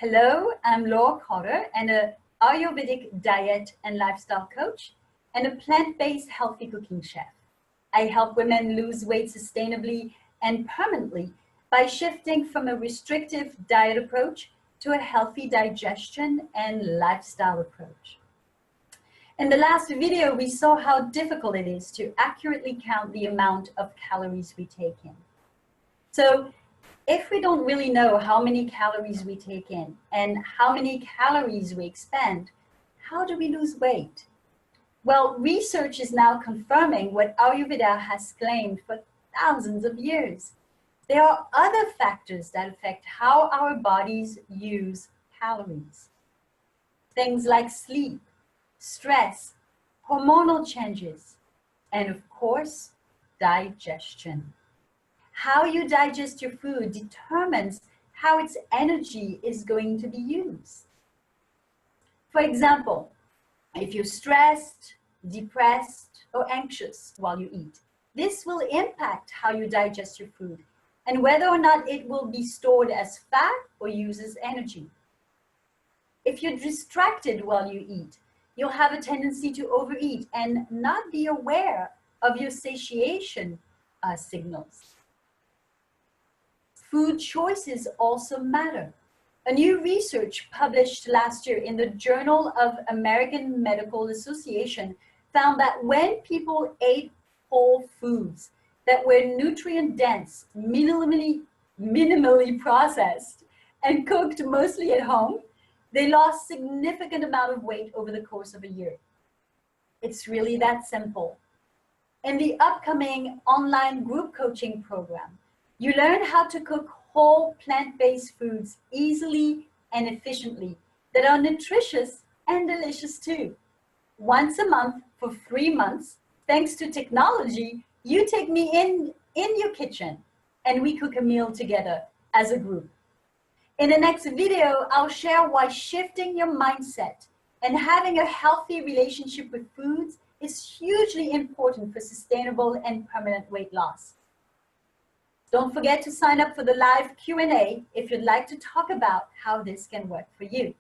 Hello, I'm Laure and an Ayurvedic diet and lifestyle coach and a plant-based healthy cooking chef. I help women lose weight sustainably and permanently by shifting from a restrictive diet approach to a healthy digestion and lifestyle approach. In the last video, we saw how difficult it is to accurately count the amount of calories we take in. So if we don't really know how many calories we take in and how many calories we expend, how do we lose weight? Well, research is now confirming what Ayurveda has claimed for thousands of years. There are other factors that affect how our bodies use calories. Things like sleep, stress, hormonal changes, and of course, digestion. How you digest your food determines how its energy is going to be used. For example, if you're stressed, depressed, or anxious while you eat, this will impact how you digest your food and whether or not it will be stored as fat or used as energy. If you're distracted while you eat, you'll have a tendency to overeat and not be aware of your satiation signals. Food choices also matter. A new research published last year in the Journal of American Medical Association found that when people ate whole foods that were nutrient dense, minimally processed, and cooked mostly at home, they lost significant amount of weight over the course of a year. It's really that simple. In the upcoming online group coaching program, you learn how to cook whole plant-based foods easily and efficiently that are nutritious and delicious too. Once a month for 3 months, thanks to technology, you take me in your kitchen and we cook a meal together as a group. In the next video, I'll share why shifting your mindset and having a healthy relationship with foods is hugely important for sustainable and permanent weight loss. Don't forget to sign up for the live Q&A if you'd like to talk about how this can work for you.